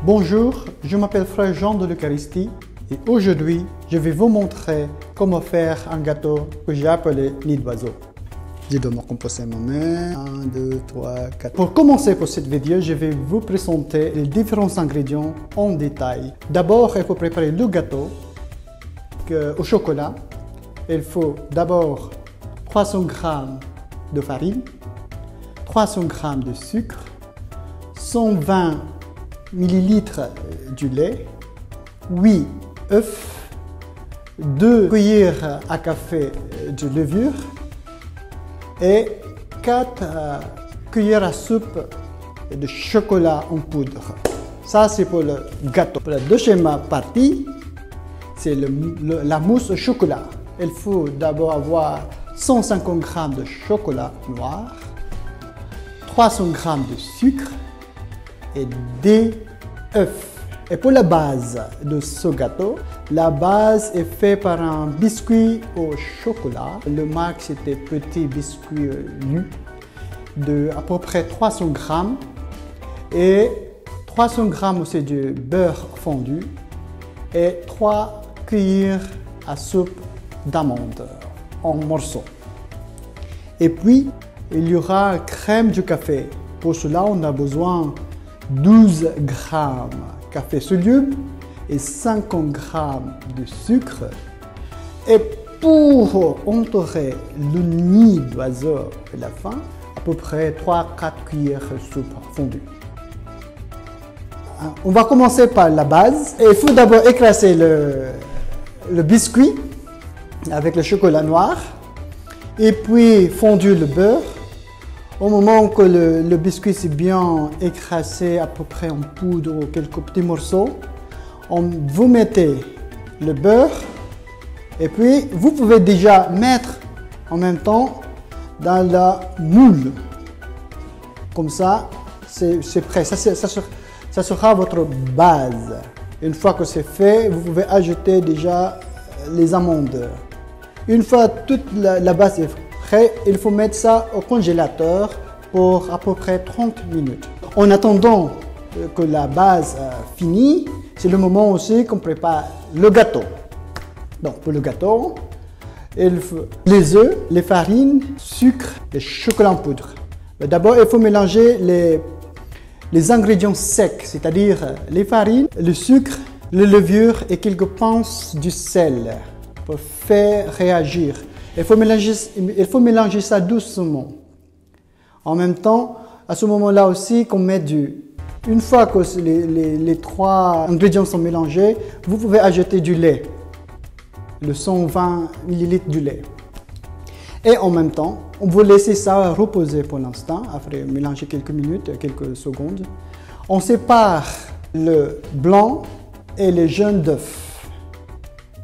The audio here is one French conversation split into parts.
Bonjour, je m'appelle Frère Jean de l'Eucharistie et aujourd'hui, je vais vous montrer comment faire un gâteau que j'ai appelé nid d'oiseau. Je dois me composer ma main. 1, 2, 3, 4. Pour commencer pour cette vidéo, je vais vous présenter les différents ingrédients en détail. D'abord, il faut préparer le gâteau au chocolat. Il faut d'abord 300 g de farine, 300 g de sucre, 120 ml du lait, 8 œufs, 2 cuillères à café de levure et 4 cuillères à soupe de chocolat en poudre. Ça, c'est pour le gâteau. Pour la deuxième partie, c'est la mousse au chocolat. Il faut d'abord avoir 150 g de chocolat noir, 300 g de sucre et des œufs. Et pour la base de ce gâteau, la base est faite par un biscuit au chocolat. Le marque, c'était petit biscuit nu de à peu près 300 g et 300 g aussi de beurre fondu et 3 cuillères à soupe d'amandes en morceaux. Et puis, il y aura crème du café. Pour cela, on a besoin 12 g café soluble et 50 g de sucre. Et pour entourer le nid d'oiseau à la fin, à peu près 3-4 cuillères de soupe fondue. On va commencer par la base. Et il faut d'abord écraser le biscuit avec le chocolat noir et puis fondu le beurre. Au moment que le biscuit s'est bien écrasé à peu près en poudre ou quelques petits morceaux, vous mettez le beurre et puis vous pouvez déjà mettre en même temps dans la moule. Comme ça, c'est prêt. Ça sera votre base. Une fois que c'est fait, vous pouvez ajouter déjà les amandes. Une fois toute la base est prête, il faut mettre ça au congélateur pour à peu près 30 minutes. En attendant que la base finisse, c'est le moment aussi qu'on prépare le gâteau. Donc pour le gâteau, il faut les œufs, les farines, sucre et chocolat en poudre. D'abord, il faut mélanger les ingrédients secs, c'est-à-dire les farines, le sucre, la levure et quelques pinces du sel pour faire réagir. Il faut mélanger ça doucement. En même temps, à ce moment-là aussi, qu'on met une fois que les trois ingrédients sont mélangés, vous pouvez ajouter du lait, le 120 ml du lait. Et en même temps, on va laisser ça reposer pour l'instant, après mélanger quelques minutes, quelques secondes. On sépare le blanc et le jaune d'œuf.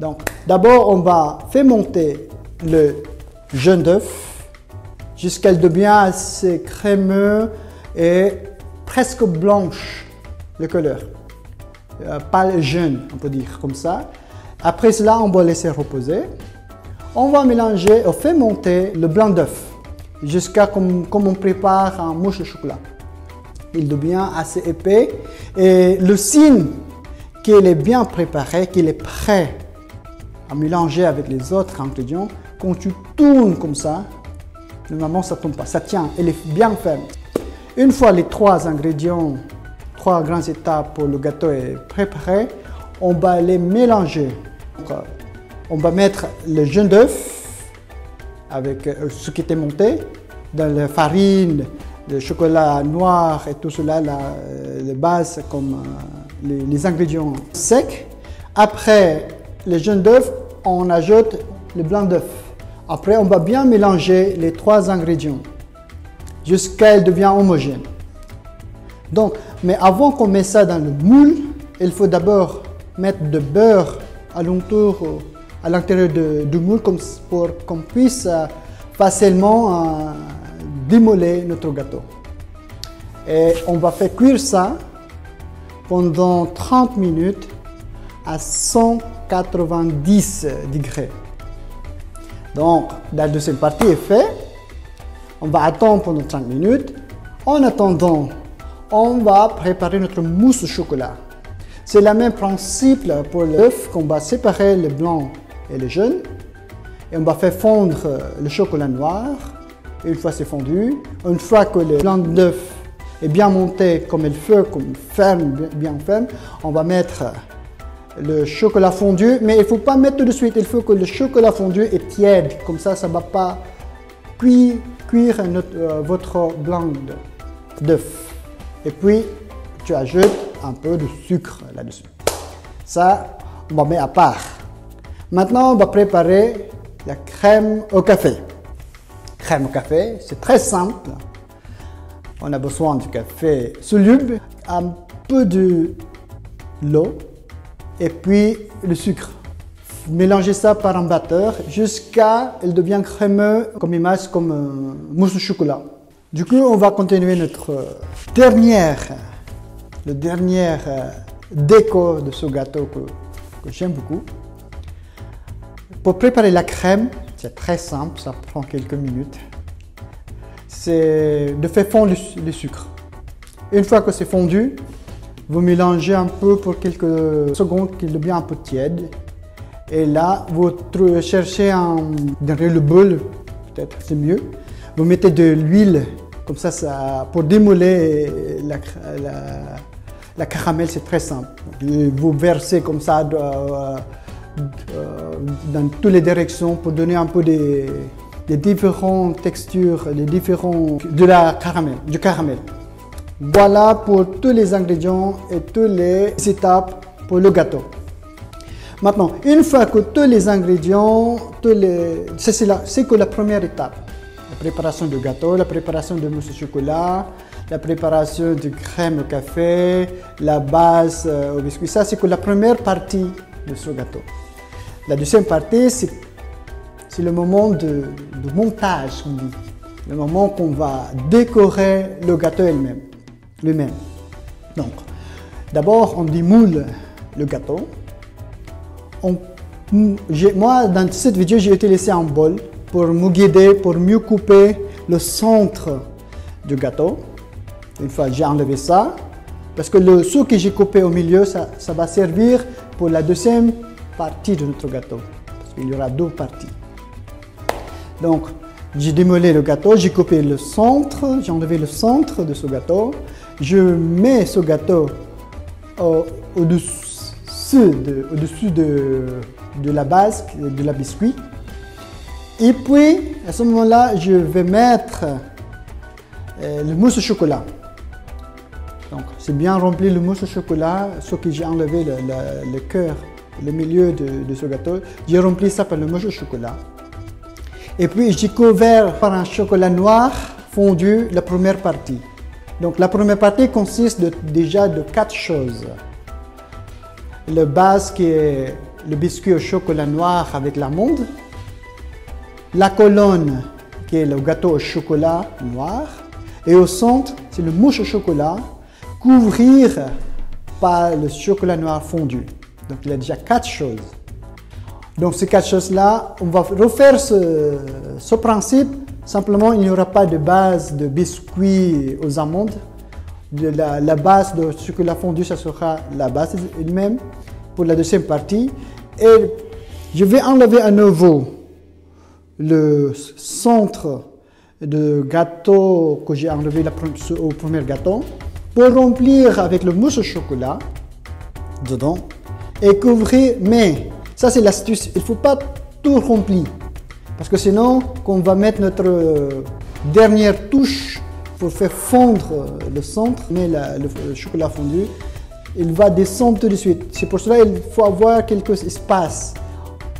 Donc, d'abord, on va faire monter le jaune d'œuf jusqu'à ce qu'il devienne assez crémeux et presque blanche, le couleur. Pas jaune, on peut dire comme ça. Après cela, on va laisser reposer. On va mélanger, on fait monter le blanc d'œuf jusqu'à comme on prépare un mousse au chocolat. Il devient assez épais et le signe qu'il est bien préparé, qu'il est prêt à mélanger avec les autres ingrédients, quand tu tournes comme ça, normalement ça ne tombe pas, ça tient, il est bien ferme. Une fois les trois ingrédients, 3 grandes étapes pour le gâteau est préparé, on va les mélanger. Donc, on va mettre le jaune d'œuf avec ce qui était monté, dans la farine, le chocolat noir et tout cela, les bases comme les ingrédients secs. Après le jaune d'œuf, on ajoute le blanc d'œuf. Après, on va bien mélanger les 3 ingrédients jusqu'à ce qu'ils deviennent homogènes. Donc, mais avant qu'on mette ça dans le moule, il faut d'abord mettre du beurre à l'intérieur du moule pour qu'on puisse facilement démoller notre gâteau. Et on va faire cuire ça pendant 30 minutes à 190 degrés. Donc, la deuxième partie est faite. On va attendre pendant 30 minutes. En attendant, on va préparer notre mousse au chocolat. C'est le même principe pour l'œuf qu'on va séparer le blanc et le jaune. Et on va faire fondre le chocolat noir. Et une fois c'est fondu, une fois que le blanc de l'œuf est bien monté comme il faut, comme ferme, bien ferme, on va mettre le chocolat fondu. Mais il ne faut pas mettre tout de suite, il faut que le chocolat fondu est tiède. Comme ça ne va pas cuire votre blanc d'œuf. Et puis, tu ajoutes un peu de sucre là-dessus. Ça, on va mettre à part. Maintenant, on va préparer la crème au café. Crème au café, c'est très simple. On a besoin du café soluble, un peu de l'eau et puis le sucre. Mélangez ça par un batteur jusqu'à ce qu'il devienne crémeux comme image, comme mousse au chocolat. Du coup, on va continuer notre dernière déco de ce gâteau que j'aime beaucoup. Pour préparer la crème, c'est très simple, ça prend quelques minutes. C'est de faire fondre le sucre. Une fois que c'est fondu, vous mélangez un peu pour quelques secondes qu'il devient un peu tiède. Et là, vous cherchez derrière le bol, peut-être c'est mieux. Vous mettez de l'huile, comme ça pour démoler la caramel, c'est très simple. Vous versez comme ça dans toutes les directions pour donner un peu des différentes textures, du caramel. Voilà pour tous les ingrédients et toutes les étapes pour le gâteau. Maintenant, une fois que tous les ingrédients, c'est que la première étape. La préparation du gâteau, la préparation de mousse au chocolat, la préparation de crème au café, la base au biscuit. Ça, c'est que la première partie de ce gâteau. La deuxième partie, c'est le moment de montage, on dit. Le moment qu'on va décorer le gâteau lui-même. Donc, d'abord, on démoule le gâteau. Moi, dans cette vidéo, j'ai utilisé un bol pour me guider, pour mieux couper le centre du gâteau. Une fois j'ai enlevé ça, parce que ce que j'ai coupé au milieu, ça va servir pour la deuxième partie de notre gâteau. Parce qu'il y aura deux parties. Donc, j'ai démolé le gâteau, j'ai coupé le centre, j'ai enlevé le centre de ce gâteau. Je mets ce gâteau au-dessus de la base de la biscuit. Et puis, à ce moment-là, je vais mettre le mousse au chocolat. Donc, c'est bien rempli le mousse au chocolat, ce que j'ai enlevé le cœur, le milieu de ce gâteau. J'ai rempli ça par le mousse au chocolat. Et puis, j'ai couvert par un chocolat noir fondu la première partie. Donc, la première partie consiste déjà de 4 choses. Le base qui est le biscuit au chocolat noir avec l'amande. La colonne qui est le gâteau au chocolat noir. Et au centre, c'est le mousse au chocolat couvrir par le chocolat noir fondu. Donc, il y a déjà 4 choses. Donc, ces 4 choses-là, on va refaire ce principe. Simplement, il n'y aura pas de base de biscuit aux amandes. La base de chocolat fondu, ça sera la base elle-même pour la deuxième partie. Et je vais enlever à nouveau le centre de gâteau que j'ai enlevé au premier gâteau pour remplir avec le mousse au chocolat dedans et couvrir. Mais ça, c'est l'astuce. Il ne faut pas tout remplir parce que sinon, quand on va mettre notre dernière touche pour faire fondre le centre, mais le chocolat fondu, il va descendre tout de suite. C'est pour cela qu'il faut avoir quelques espaces.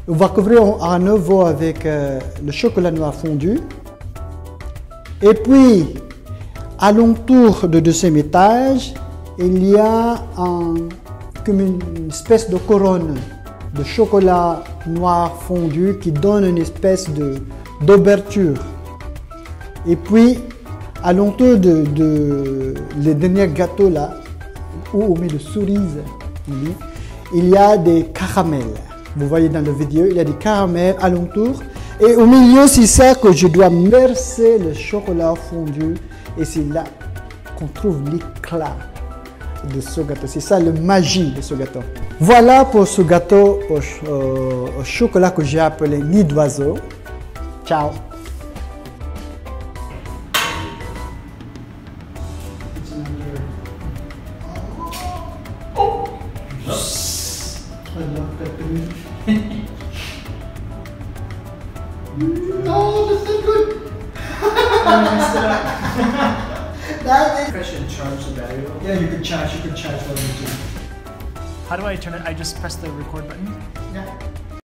On va couvrir à nouveau avec le chocolat noir fondu. Et puis, à l'entour du deuxième étage, il y a comme une espèce de couronne de chocolat noir fondu qui donne une espèce d'ouverture. Et puis, à l'entour les derniers gâteaux là, où on met de cerises, il y a des caramels. Vous voyez dans la vidéo, il y a des caramels à l'entour. Et au milieu, c'est ça que je dois verser le chocolat fondu. Et c'est là qu'on trouve l'éclat de ce gâteau. C'est ça le magie de ce gâteau. Voilà pour ce gâteau au chocolat que j'ai appelé nid d'oiseau. Ciao. Oh, that's so good! I messed it up. Press and charge the battery. Yeah, you could charge while you do. How do I turn it? I just press the record button? Yeah.